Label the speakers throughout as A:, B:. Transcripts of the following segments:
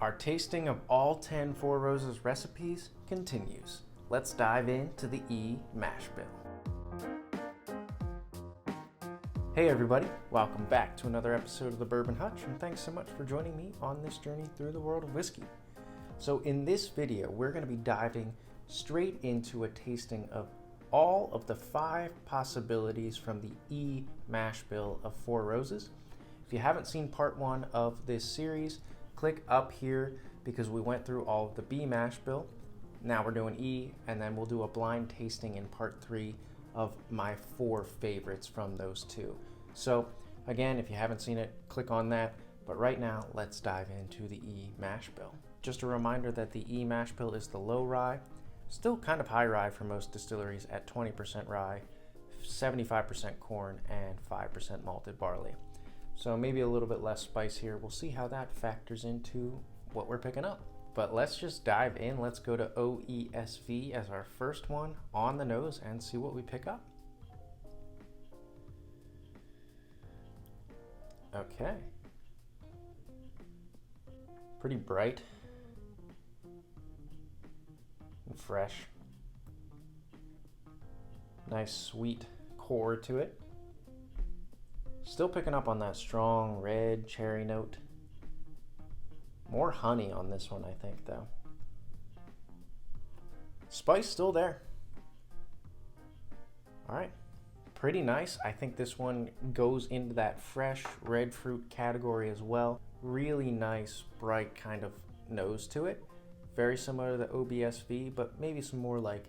A: Our tasting of all 10 Four Roses recipes continues. Let's dive into the E Mashbill. Hey everybody, welcome back to another episode of the Bourbon Hutch, and thanks so much for joining me on this journey through the world of whiskey. So in this video, we're going to be diving straight into a tasting of all of the 5 possibilities from the E Mashbill of Four Roses. If you haven't seen part 1 of this series, click up here because we went through all of the B Mashbill. Now we're doing E, and then we'll do a blind tasting in part 3 of my 4 favorites from those 2. So again, if you haven't seen it, click on that. But right now, let's dive into the E Mashbill. Just a reminder that the E Mashbill is the low rye, still kind of high rye for most distilleries at 20% rye, 75% corn, and 5% malted barley. So maybe a little bit less spice here. We'll see how that factors into what we're picking up. But let's just dive in. Let's go to OESV as our first one on the nose and see what we pick up. Okay. Pretty bright and fresh. Nice sweet core to it. Still picking up on that strong red cherry note. More honey on this one, I think, though. Spice still there. All right, pretty nice. I think this one goes into that fresh red fruit category as well. Really nice, bright kind of nose to it. Very similar to the OESV, but maybe some more like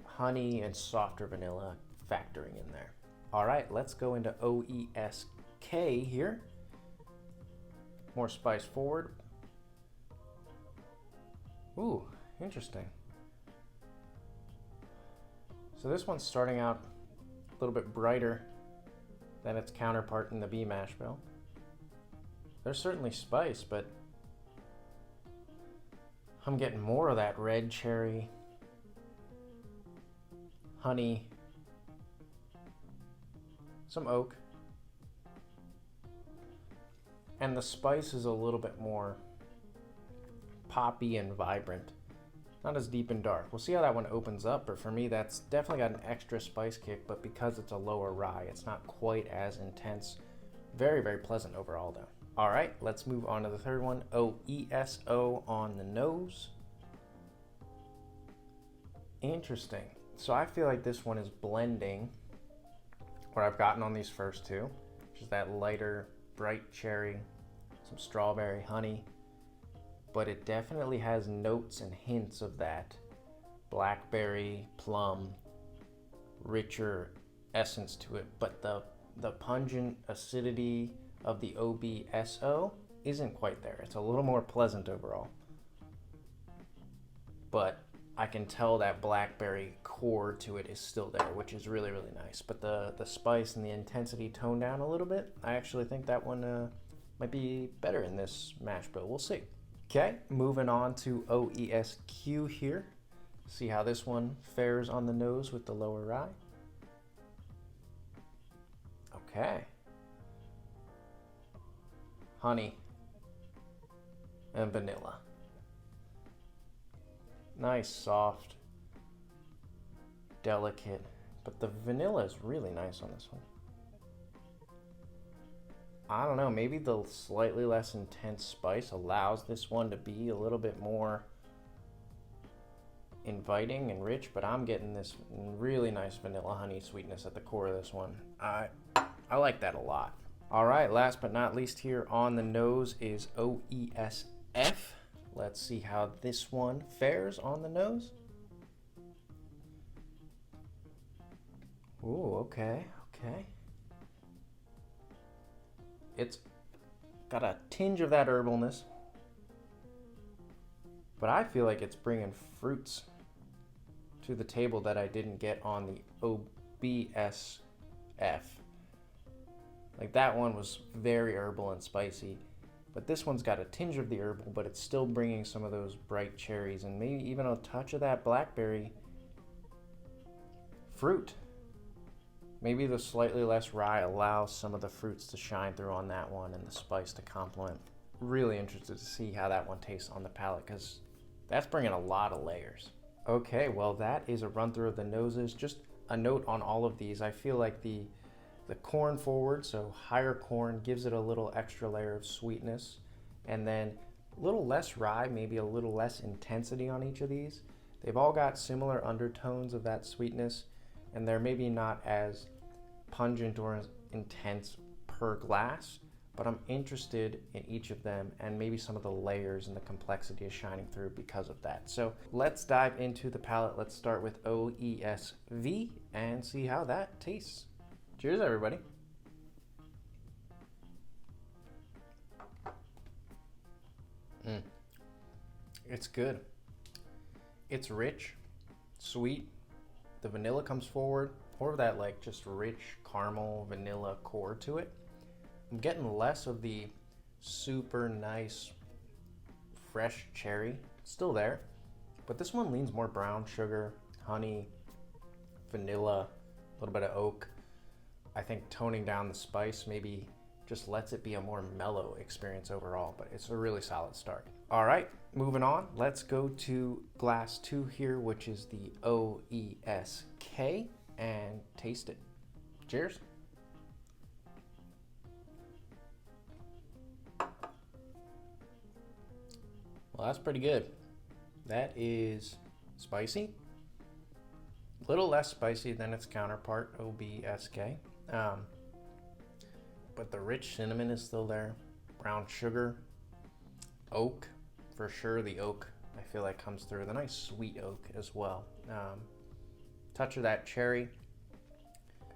A: honey and softer vanilla factoring in there. All right, let's go into OESK here. More spice forward. Ooh, interesting. So this one's starting out a little bit brighter than its counterpart in the B Mashbill. There's certainly spice, but I'm getting more of that red cherry, honey, some oak, and the spice is a little bit more poppy and vibrant. Not as deep and dark. We'll see how that one opens up, but for me that's definitely got an extra spice kick, but because it's a lower rye, it's not quite as intense. Very, very pleasant overall though. All right, let's move on to the third one, OESO on the nose. Interesting. So I feel like this one is blending what I've gotten on these first 2, which is that lighter, bright cherry, some strawberry, honey, but it definitely has notes and hints of that blackberry, plum, richer essence to it, but the pungent acidity of the OESO isn't quite there. It's a little more pleasant overall, but I can tell that blackberry core to it is still there, which is really, really nice. But the spice and the intensity toned down a little bit. I actually think that one might be better in this mash bill. We'll see. Okay, moving on to OESQ here. See how this one fares on the nose with the lower rye. Okay. Honey and vanilla. Nice, soft, delicate, but the vanilla is really nice on this one. I don't know, maybe the slightly less intense spice allows this one to be a little bit more inviting and rich, but I'm getting this really nice vanilla honey sweetness at the core of this one. I like that a lot. All right, last but not least here on the nose is OESF. Let's see how this one fares on the nose. Ooh, okay. It's got a tinge of that herbalness, but I feel like it's bringing fruits to the table that I didn't get on the OESF. Like that one was very herbal and spicy, but this one's got a tinge of the herbal, but it's still bringing some of those bright cherries and maybe even a touch of that blackberry fruit. Maybe the slightly less rye allows some of the fruits to shine through on that one and the spice to complement. really interested to see how that one tastes on the palate because that's bringing a lot of layers. Okay, well that is a run through of the noses. Just a note on all of these. I feel like the corn forward, so higher corn, gives it a little extra layer of sweetness, and then a little less rye, maybe a little less intensity on each of these. They've all got similar undertones of that sweetness, and they're maybe not as pungent or as intense per glass, but I'm interested in each of them, and maybe some of the layers and the complexity is shining through because of that. So let's dive into the palate. Let's start with OESV and see how that tastes. Cheers, everybody. It's good. It's rich, sweet. The vanilla comes forward, more of that like just rich caramel vanilla core to it. I'm getting less of the super nice fresh cherry. It's still there, but this one leans more brown sugar, honey, vanilla, a little bit of oak. I think toning down the spice maybe just lets it be a more mellow experience overall, but it's a really solid start. All right, moving on. Let's go to glass 2 here, which is the OESK, and taste it. Cheers. Well, that's pretty good. That is spicy. A little less spicy than its counterpart, OBSK. But the rich cinnamon is still there. Brown sugar. Oak, for sure the oak I feel like comes through. The nice sweet oak as well. Touch of that cherry.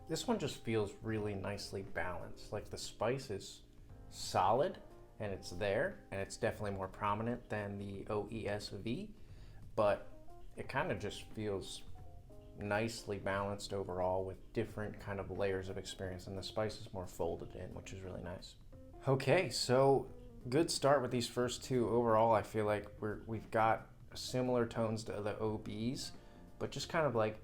A: This one just feels really nicely balanced. Like the spice is solid and it's there, and it's definitely more prominent than the OESV, but it kind of just feels nicely balanced overall with different kind of layers of experience, and the spice is more folded in, which is really nice. Okay, so good start with these first two. Overall, I feel like we've got similar tones to the OBs, but just kind of like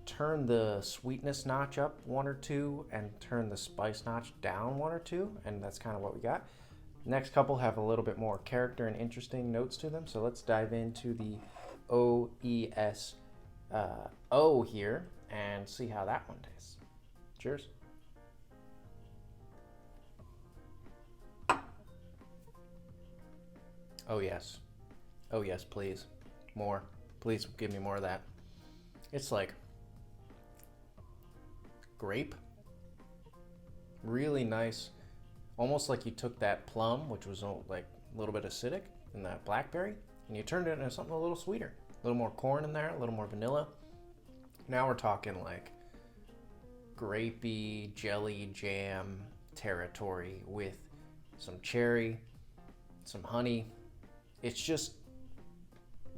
A: turn the sweetness notch up 1 or 2 and turn the spice notch down 1 or 2, and that's kind of what we got. Next couple have a little bit more character and interesting notes to them, so let's dive into the OESO here and see how that one tastes. Cheers. Oh yes. Oh yes, please. More. Please give me more of that. It's like grape. Really nice. Almost like you took that plum, which was like a little bit acidic, and that blackberry, and you turned it into something a little sweeter. A little more corn in there, a little more vanilla. Now we're talking like grapey, jelly, jam territory with some cherry, some honey. It's just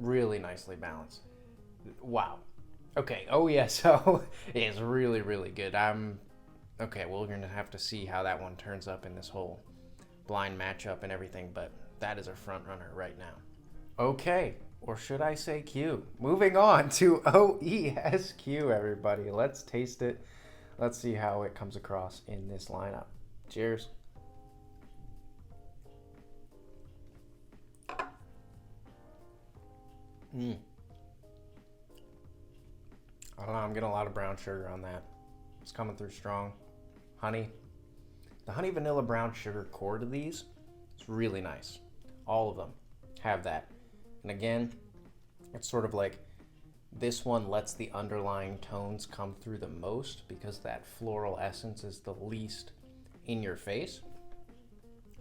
A: really nicely balanced. Wow. Okay, OESO is really, really good. Okay, well, we're gonna have to see how that one turns up in this whole blind matchup and everything, but that is a front runner right now. Okay, or should I say Q? Moving on to OESQ, everybody. Let's taste it. Let's see how it comes across in this lineup. Cheers. I don't know, I'm getting a lot of brown sugar on that. It's coming through strong. Honey. The honey vanilla brown sugar core to these, it's really nice. All of them have that. And again, it's sort of like this one lets the underlying tones come through the most because that floral essence is the least in your face.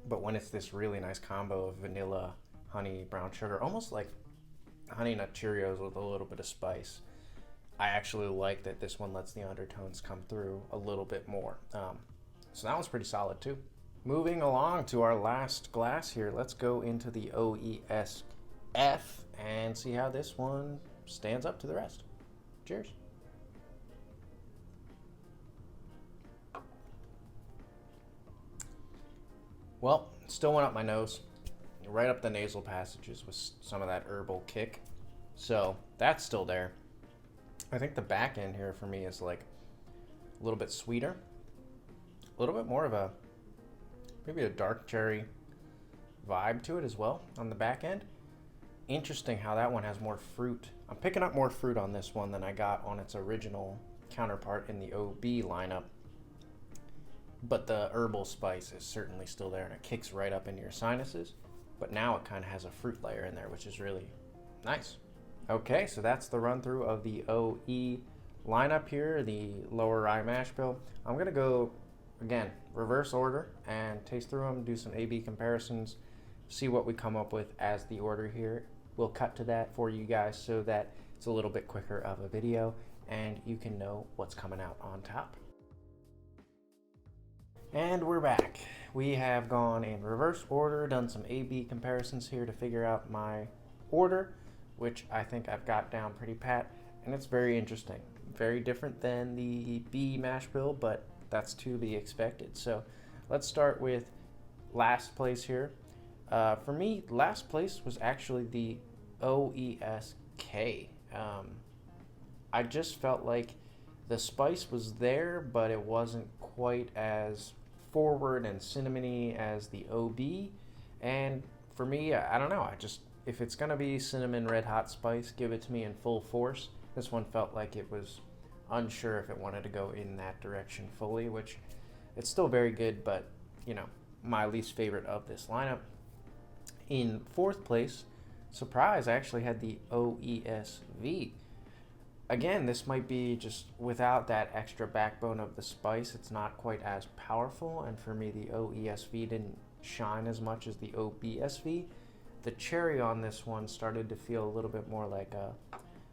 A: But when it's this really nice combo of vanilla, honey, brown sugar, almost like Honey Nut Cheerios with a little bit of spice, I actually like that this one lets the undertones come through a little bit more. So that one's pretty solid too. Moving along to our last glass here, let's go into the OESF and see how this one stands up to the rest. Cheers. Well, still went up my nose, right up the nasal passages with some of that herbal kick. So that's still there. I think the back end here for me is like a little bit sweeter, a little bit more of maybe a dark cherry, vibe to it as well on the back end. Interesting how that one has more fruit. I'm picking up more fruit on this one than I got on its original counterpart in the OB lineup. But the herbal spice is certainly still there, and it kicks right up into your sinuses. But now it kind of has a fruit layer in there, which is really nice. Okay, so that's the run through of the OE lineup here, the lower rye mash bill. I'm gonna go, again, reverse order and taste through them, do some A/B comparisons, see what we come up with as the order here. We'll cut to that for you guys so that it's a little bit quicker of a video and you can know what's coming out on top. And we're back. We have gone in reverse order, done some A/B comparisons here to figure out my order, which I think I've got down pretty pat, and it's very interesting. Very different than the B mash bill, but that's to be expected. So let's start with last place here. For me, last place was actually the OESK. I just felt like the spice was there, but it wasn't quite as forward and cinnamony as the OB. And for me, I don't know. If it's gonna be cinnamon red hot spice, give it to me in full force. This one felt like it was unsure if it wanted to go in that direction fully, which it's still very good, but you know, my least favorite of this lineup. In fourth place, surprise, I actually had the OESV. Again, this might be just without that extra backbone of the spice, it's not quite as powerful, and for me the OESV didn't shine as much as the OBSV. The cherry on this one started to feel a little bit more like a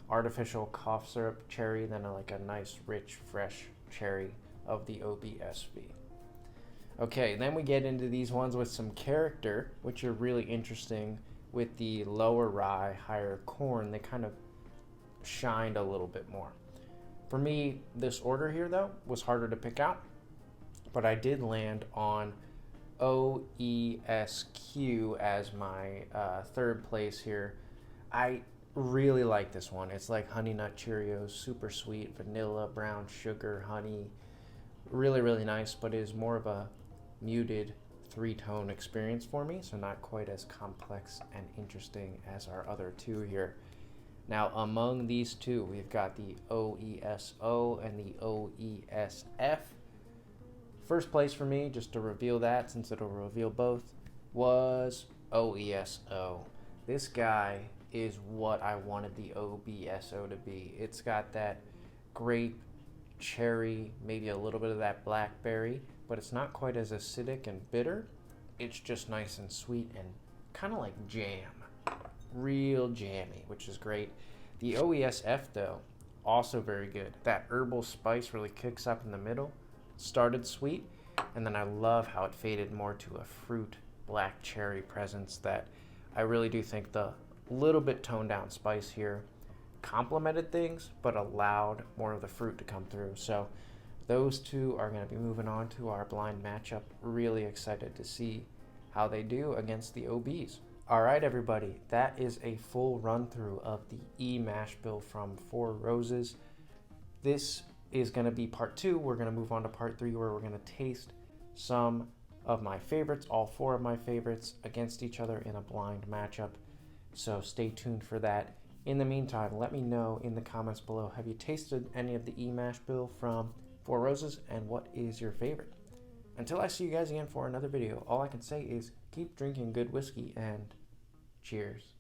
A: artificial cough syrup cherry than like a nice, rich, fresh cherry of the OBSV. Okay, then we get into these ones with some character, which are really interesting. With the lower rye, higher corn, they kind of shined a little bit more. For me, this order here, though, was harder to pick out, but I did land on OESQ as my third place here. I really like this one. It's like Honey Nut Cheerios, super sweet, vanilla, brown sugar, honey. Really, really nice, but is more of a muted three-tone experience for me, so not quite as complex and interesting as our other two here. Now, among these two, we've got the OESO and the OESF. First place for me, just to reveal that, since it'll reveal both, was OESO. This guy is what I wanted the OBSO to be. It's got that grape, cherry, maybe a little bit of that blackberry, but it's not quite as acidic and bitter. It's just nice and sweet and kind of like jam. Real jammy, which is great. The OESF, though, also very good. That herbal spice really kicks up in the middle. Started sweet, and then I love how it faded more to a fruit black cherry presence that I really do think the little bit toned down spice here complemented things, but allowed more of the fruit to come through. So those two are going to be moving on to our blind matchup. Really excited to see how they do against the OBs. All right, everybody, that is a full run through of the E mash bill from Four Roses. This is going to be part 2. We're going to move on to part 3, where we're going to taste some of my favorites, all 4 of my favorites, against each other in a blind matchup. So stay tuned for that. In the meantime, let me know in the comments below, have you tasted any of the E mash bill from Four Roses, and what is your favorite? Until I see you guys again for another video, all I can say is keep drinking good whiskey and cheers.